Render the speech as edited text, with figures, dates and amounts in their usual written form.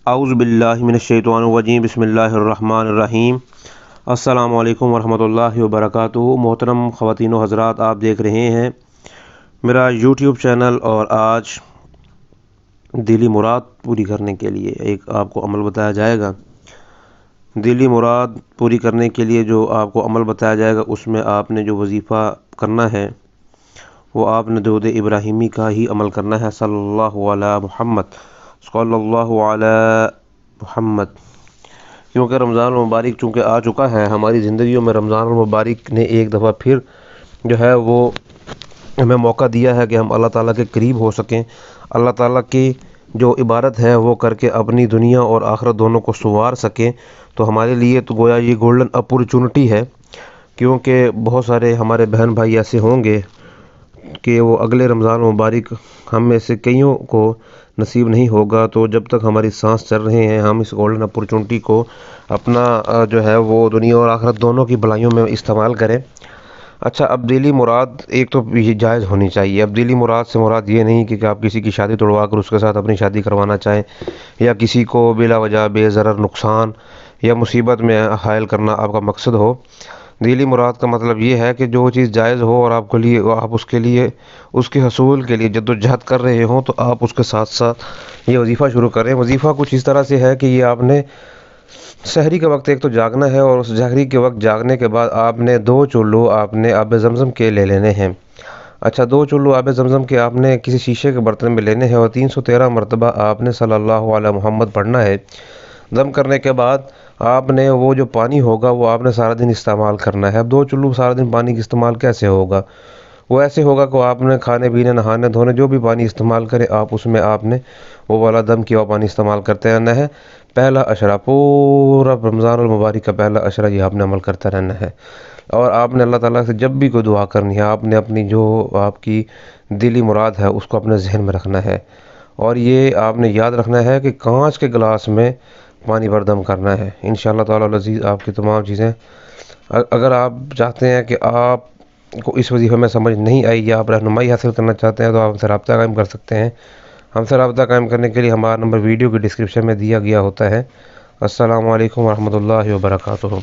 اعوذ باللہ من الشیطان الرجیم بسم اللہ الرحمن الرحیم۔ السلام علیکم ورحمۃ اللہ وبرکاتہ۔ محترم خواتین و حضرات، آپ دیکھ رہے ہیں میرا یوٹیوب چینل، اور آج دلی مراد پوری کرنے کے لیے ایک آپ کو عمل بتایا جائے گا۔ دلی مراد پوری کرنے کے لیے جو آپ کو عمل بتایا جائے گا، اس میں آپ نے جو وظیفہ کرنا ہے وہ آپ نے درود ابراہیمی کا ہی عمل کرنا ہے، صلی اللہ علی محمد، صلی اللہ علی محمد۔ کیونکہ رمضان المبارک چونکہ آ چکا ہے ہماری زندگیوں میں، رمضان المبارک نے ایک دفعہ پھر جو ہے وہ ہمیں موقع دیا ہے کہ ہم اللہ تعالیٰ کے قریب ہو سکیں، اللہ تعالیٰ کی جو عبادت ہے وہ کر کے اپنی دنیا اور آخرت دونوں کو سنوار سکیں۔ تو ہمارے لیے تو گویا یہ گولڈن اپورچونٹی ہے، کیونکہ بہت سارے ہمارے بہن بھائی ایسے ہوں گے کہ وہ اگلے رمضان مبارک ہم میں سے کئیوں کو نصیب نہیں ہوگا۔ تو جب تک ہماری سانس چل رہے ہیں، ہم اس گولڈن اپورچونٹی کو اپنا جو ہے وہ دنیا اور آخرت دونوں کی بھلائیوں میں استعمال کریں۔ اچھا، اب دلی مراد ایک تو یہ جائز ہونی چاہیے۔ اب دلی مراد سے مراد یہ نہیں کہ آپ کسی کی شادی توڑوا کر اس کے ساتھ اپنی شادی کروانا چاہیں، یا کسی کو بلا وجہ بے ضرر نقصان یا مصیبت میں حائل کرنا آپ کا مقصد ہو۔ دلی مراد کا مطلب یہ ہے کہ جو چیز جائز ہو اور آپ اس کے لیے اس کے حصول کے لیے جدوجہد کر رہے ہوں، تو آپ اس کے ساتھ ساتھ یہ وظیفہ شروع کریں۔ وظیفہ کچھ اس طرح سے ہے کہ یہ آپ نے سحری کے وقت ایک تو جاگنا ہے، اور اس سحری کے وقت جاگنے کے بعد آپ نے 2 چلو آپ نے آب زمزم کے لے لینے ہیں۔ اچھا، 2 چلو آب زمزم کے آپ نے کسی شیشے کے برتن میں لینے ہیں، اور 313 مرتبہ آپ نے صلی اللہ علی محمد پڑھنا ہے۔ دم کرنے کے بعد آپ نے وہ جو پانی ہوگا وہ آپ نے سارا دن استعمال کرنا ہے۔ اب 2 چلو سارا دن پانی کا استعمال کیسے ہوگا؟ وہ ایسے ہوگا کہ آپ نے کھانے پینے، نہانے دھونے، جو بھی پانی استعمال کرے آپ اس میں آپ نے وہ والا دم کیا ہوا پانی استعمال کرتے رہنا ہے۔ پہلا عشرہ، پورا رمضان المبارک کا پہلا عشرہ یہ آپ نے عمل کرتا رہنا ہے۔ اور آپ نے اللہ تعالیٰ سے جب بھی کوئی دعا کرنی ہے، آپ نے اپنی جو آپ کی دلی مراد ہے اس کو اپنے ذہن میں رکھنا ہے، اور یہ آپ نے یاد رکھنا ہے کہ کانچ کے گلاس میں پانی بھر دم کرنا ہے۔ انشاءاللہ تعالی العزیز آپ کی تمام چیزیں، اگر آپ چاہتے ہیں کہ آپ کو اس وظیفے میں سمجھ نہیں آئی یا آپ رہنمائی حاصل کرنا چاہتے ہیں، تو آپ ہم سے رابطہ قائم کر سکتے ہیں۔ ہم سے رابطہ قائم کرنے کے لیے ہمارا نمبر ویڈیو کی ڈسکرپشن میں دیا گیا ہوتا ہے۔ السلام علیکم ورحمۃ اللہ وبرکاتہ۔